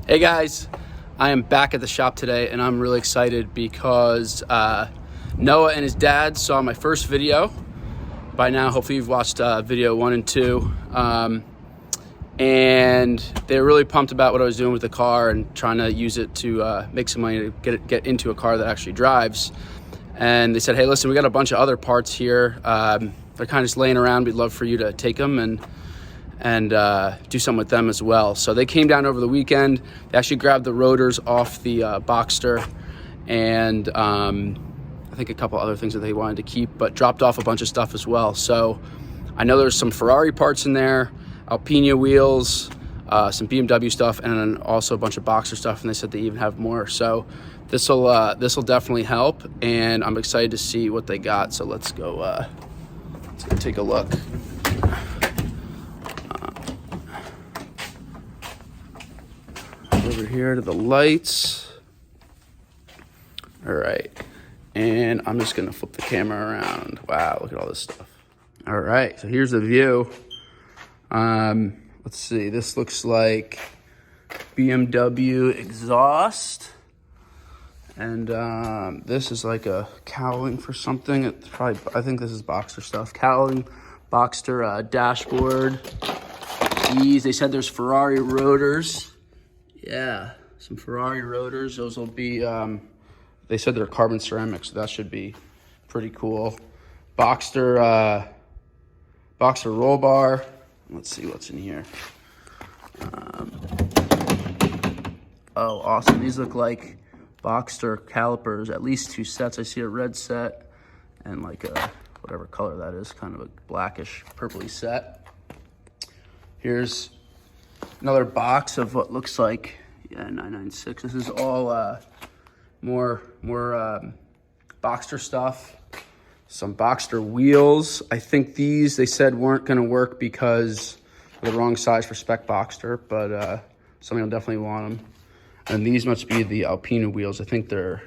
Hey guys, I am back at the shop today and I'm really excited because Noah and his dad saw my first video. By now, hopefully you've watched video 1 and 2. And they were really pumped about what I was doing with the car and trying to use it to make some money to get into a car that actually drives. And they said, hey, listen, we got a bunch of other parts here. They're kind of just laying around. We'd love for you to take them and do something with them as well. So they came down over the weekend. They actually grabbed the rotors off the Boxster and I think a couple other things that they wanted to keep, but dropped off a bunch of stuff as well. So I know there's some Ferrari parts in there, Alpina wheels, some BMW stuff, and then also a bunch of Boxster stuff, and they said they even have more. So this will definitely help, and I'm excited to see what they got. So let's go take a look. Over here to the lights. All right, and I'm just gonna flip the camera around. Wow, look at all this stuff. All right, so here's the view. Let's see, this looks like BMW exhaust. And this is like a cowling for something. It's probably, I think this is Boxster stuff. Cowling, Boxster dashboard. These, they said there's Ferrari rotors. Yeah, some Ferrari rotors. Those will be, they said they're carbon ceramic, so that should be pretty cool. Boxster roll bar. Let's see what's in here. Oh, awesome. These look like Boxster calipers, at least 2 sets. I see a red set and like a, whatever color that is, kind of a blackish purpley set. Here's another box of what looks like, 996. This is all more Boxster stuff. Some Boxster wheels. I think these, they said, weren't going to work because they're the wrong size for spec Boxster, but somebody will definitely want them. And these must be the Alpina wheels. I think they're,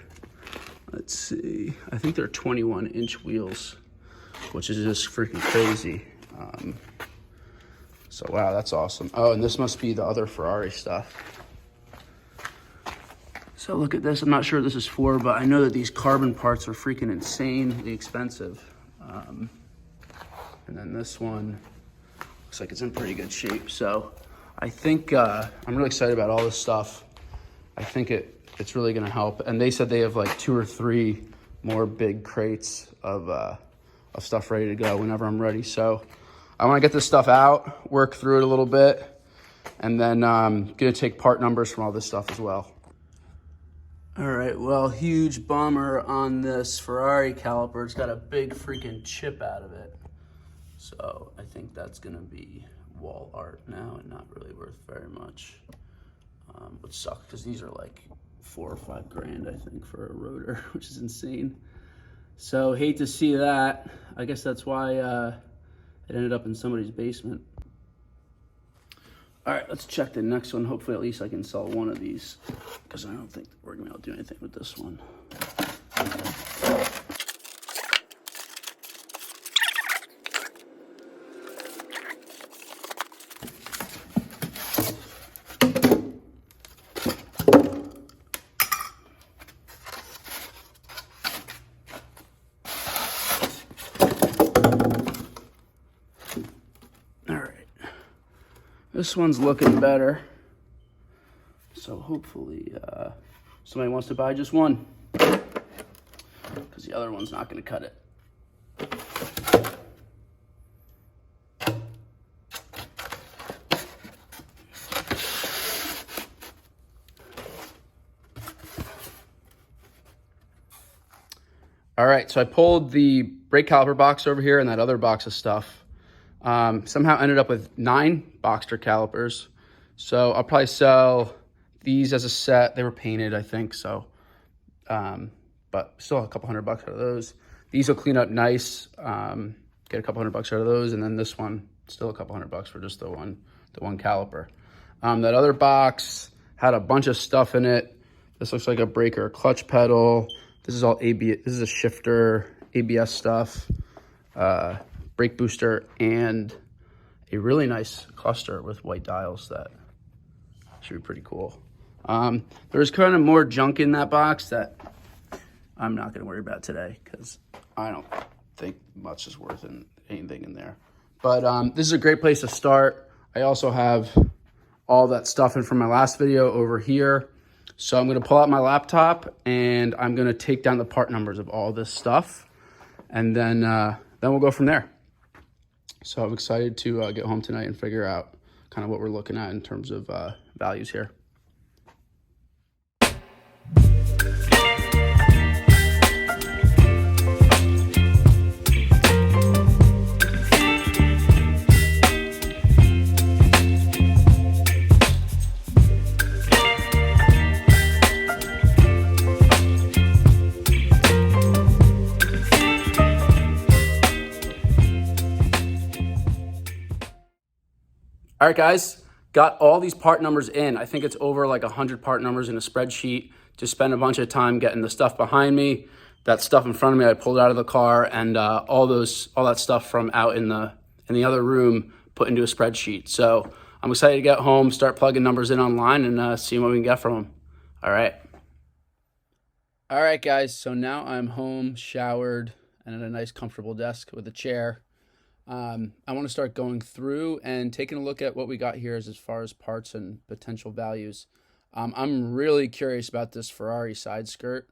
let's see, I think they're 21-inch wheels, which is just freaking crazy. So wow, that's awesome. Oh, and this must be the other Ferrari stuff. So look at this. I'm not sure what this is for, but I know that these carbon parts are freaking insanely expensive. And then this one looks like it's in pretty good shape. So I think I'm really excited about all this stuff. I think it's really gonna help. And they said they have like 2 or 3 more big crates of stuff ready to go whenever I'm ready. So I wanna get this stuff out, work through it a little bit, and then I'm gonna take part numbers from all this stuff as well. All right, well, huge bummer on this Ferrari caliper. It's got a big freaking chip out of it. So I think that's gonna be wall art now and not really worth very much. Which sucks because these are like $4 or $5 grand, I think, for a rotor, which is insane. So hate to see that. I guess that's why it ended up in somebody's basement. All right, let's check the next one. Hopefully at least I can sell one of these because I don't think we're gonna be able to do anything with this one. This one's looking better. So hopefully somebody wants to buy just one because the other one's not gonna cut it. All right, so I pulled the brake caliper box over here and that other box of stuff. Somehow ended up with 9 Boxster calipers. So I'll probably sell these as a set. They were painted, I think, so. But still a couple $100 out of those. These will clean up nice, get a couple $100 out of those. And then this one, still a couple $100 for just the one caliper. That other box had a bunch of stuff in it. This looks like a brake or a clutch pedal. This is all ABS, this is a shifter, ABS stuff. Brake booster, and a really nice cluster with white dials that should be pretty cool. There's kind of more junk in that box that I'm not going to worry about today because I don't think much is worth anything in there. But this is a great place to start. I also have all that stuff in from my last video over here. So I'm going to pull out my laptop and I'm going to take down the part numbers of all this stuff. And then we'll go from there. So I'm excited to get home tonight and figure out kind of what we're looking at in terms of values here. All right, guys, got all these part numbers in. I think it's over like 100 part numbers in a spreadsheet. Just spent a bunch of time getting the stuff behind me. That stuff in front of me, I pulled out of the car, and all that stuff from out in the other room put into a spreadsheet. So I'm excited to get home, start plugging numbers in online, and seeing what we can get from them. All right. All right, guys. So now I'm home, showered, and at a nice, comfortable desk with a chair. I want to start going through and taking a look at what we got here as far as parts and potential values. I'm really curious about this Ferrari side skirt.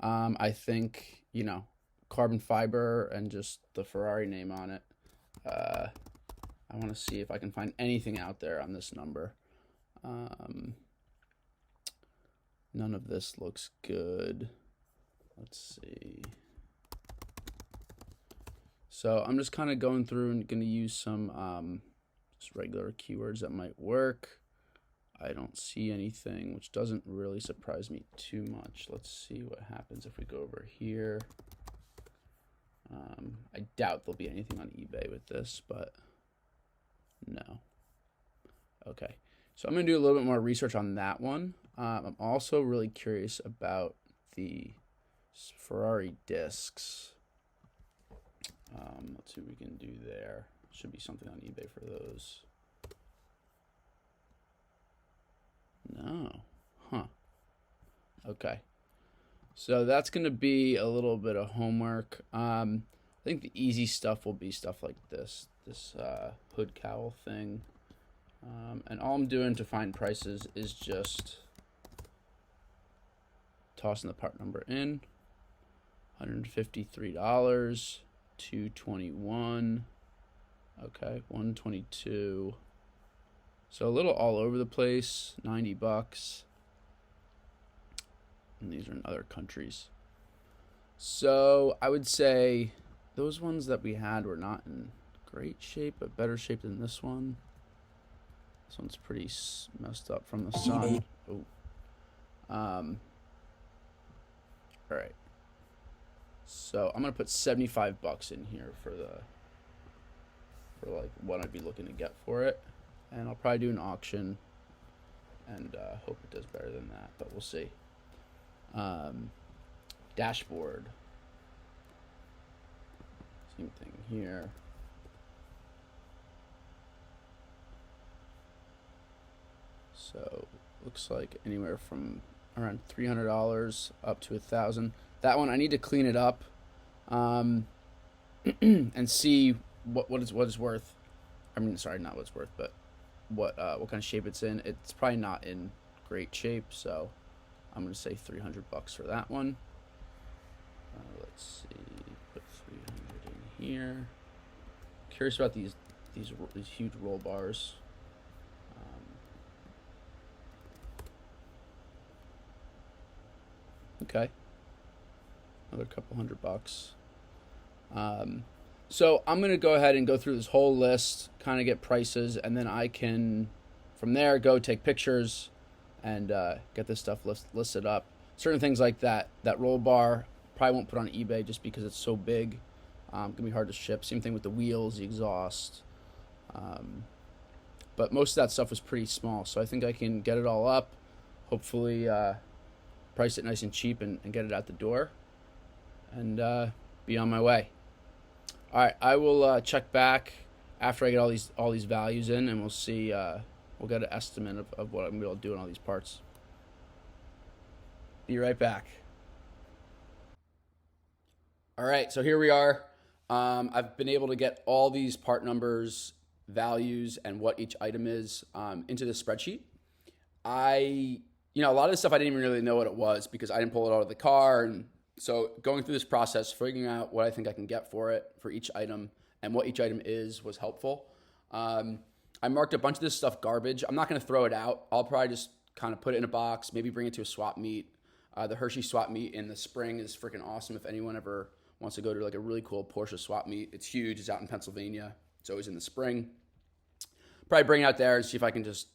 I think, carbon fiber and just the Ferrari name on it. I want to see if I can find anything out there on this number. None of this looks good. Let's see. So I'm just kind of going through and going to use some just regular keywords that might work. I don't see anything, which doesn't really surprise me too much. Let's see what happens if we go over here. I doubt there'll be anything on eBay with this, but no. Okay, so I'm going to do a little bit more research on that one. I'm also really curious about the Ferrari discs. Let's see what we can do there. Should be something on eBay for those. No. Huh. Okay. So that's going to be a little bit of homework. I think the easy stuff will be stuff like this hood cowl thing. And all I'm doing to find prices is just tossing the part number in. $153. 221. Okay, 122. So a little all over the place. $90. And these are in other countries. So I would say those ones that we had were not in great shape, but better shape than this one. This one's pretty messed up from the sun. Oh. All right. So I'm gonna put $75 in here for like what I'd be looking to get for it, and I'll probably do an auction and hope it does better than that, but we'll see. Dashboard, same thing here. So looks like anywhere from around $300 up to $1,000. That one I need to clean it up, and see what it's worth. I mean, sorry, not what it's worth, but what kind of shape it's in. It's probably not in great shape, so I'm gonna say $300 for that one. Let's see, put 300 in here. Curious about these huge roll bars. Okay. Another couple $100. So I'm going to go ahead and go through this whole list, kind of get prices, and then I can, from there, go take pictures and get this stuff listed up. Certain things like that roll bar, probably won't put on eBay just because it's so big. Going to be hard to ship. Same thing with the wheels, the exhaust. But most of that stuff was pretty small, so I think I can get it all up, hopefully price it nice and cheap and get it out the door, and be on my way. All right, I will check back after I get all these values in, and we'll see. We'll get an estimate of what I'm going to be able to do on all these parts. Be right back. All right, so here we are. I've been able to get all these part numbers, values, and what each item is into this spreadsheet. A lot of this stuff I didn't even really know what it was because I didn't pull it out of the car. And so going through this process, figuring out what I think I can get for it for each item and what each item is was helpful. I marked a bunch of this stuff garbage. I'm not going to throw it out. I'll probably just kind of put it in a box, maybe bring it to a swap meet. The Hershey swap meet in the spring is freaking awesome. If anyone ever wants to go to like a really cool Porsche swap meet, it's huge. It's out in Pennsylvania. It's always in the spring. Probably bring it out there and see if I can just,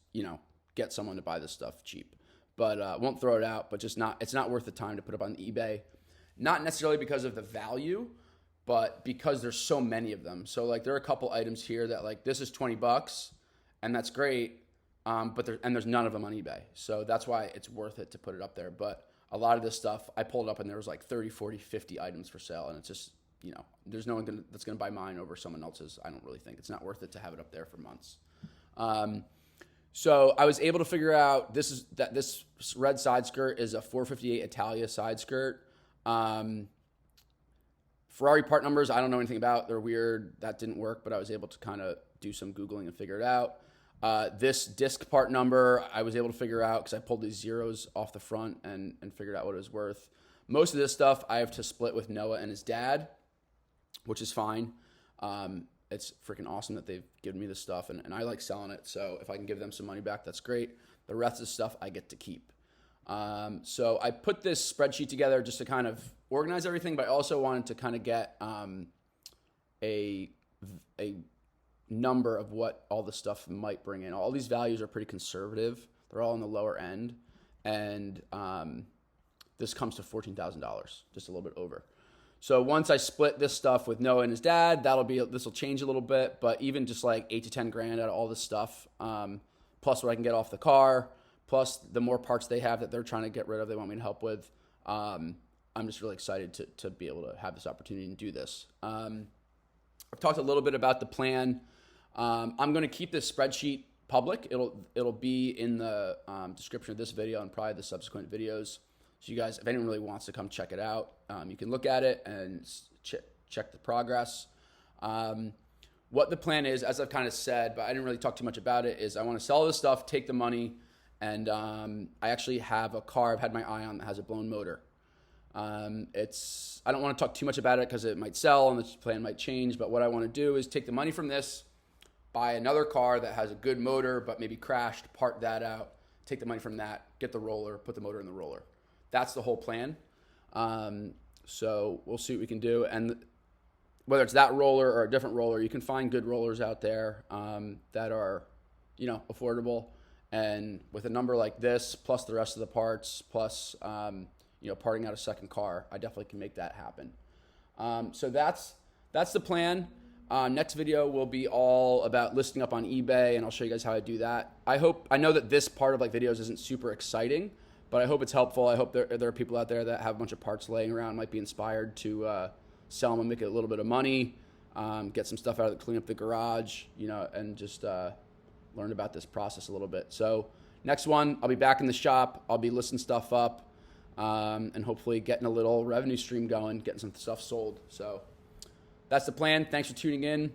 get someone to buy this stuff cheap. But won't throw it out, but it's not worth the time to put up on eBay. Not necessarily because of the value, but because there's so many of them. So like there are a couple items here that like this is $20 and that's great. But there's none of them on eBay. So that's why it's worth it to put it up there. But a lot of this stuff, I pulled up and there was like 30, 40, 50 items for sale. And it's just, there's no one that's going to buy mine over someone else's. I don't really think it's not worth it to have it up there for months. So I was able to figure out this red side skirt is a 458 Italia side skirt. Ferrari part numbers, I don't know anything about. They're weird. That didn't work, but I was able to kind of do some Googling and figure it out. This disc part number, I was able to figure out because I pulled these zeros off the front and figured out what it was worth. Most of this stuff I have to split with Noah and his dad, which is fine. It's freaking awesome that they've given me this stuff, and I like selling it. So if I can give them some money back, that's great. The rest of the stuff I get to keep. So I put this spreadsheet together just to kind of organize everything, but I also wanted to kind of get a number of what all the stuff might bring in. All these values are pretty conservative. They're all on the lower end, and this comes to $14,000, just a little bit over. So once I split this stuff with Noah and his dad, this will change a little bit, but even just like 8 to 10 grand out of all this stuff, plus what I can get off the car, plus the more parts they have that they're trying to get rid of, they want me to help with. I'm just really excited to be able to have this opportunity and do this. I've talked a little bit about the plan. I'm going to keep this spreadsheet public. It'll be in the description of this video and probably the subsequent videos. So you guys, if anyone really wants to come check it out, you can look at it and check the progress. What the plan is, as I've kind of said, but I didn't really talk too much about it, is I want to sell this stuff, take the money, and I actually have a car I've had my eye on that has a blown motor. I don't want to talk too much about it because it might sell and the plan might change, but what I want to do is take the money from this, buy another car that has a good motor but maybe crashed, part that out, take the money from that, get the roller, put the motor in the roller. That's the whole plan. So we'll see what we can do. And whether it's that roller or a different roller, you can find good rollers out there that are, affordable. And with a number like this, plus the rest of the parts, plus, parting out a second car, I definitely can make that happen. So that's the plan. Next video will be all about listing up on eBay, and I'll show you guys how I do that. I know that this part of like videos isn't super exciting, but I hope it's helpful. I hope there are people out there that have a bunch of parts laying around, might be inspired to sell them and make a little bit of money, get some stuff out of clean up the garage, and just learn about this process a little bit. So next one, I'll be back in the shop. I'll be listing stuff up and hopefully getting a little revenue stream going, getting some stuff sold. So that's the plan. Thanks for tuning in.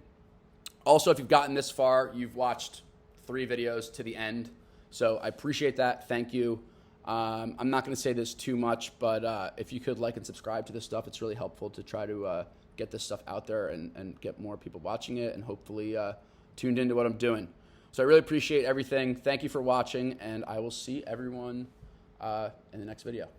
Also, if you've gotten this far, you've watched 3 videos to the end. So I appreciate that. Thank you. I'm not going to say this too much, but if you could like and subscribe to this stuff, it's really helpful to try to get this stuff out there and get more people watching it and hopefully tuned into what I'm doing. So I really appreciate everything. Thank you for watching, and I will see everyone in the next video.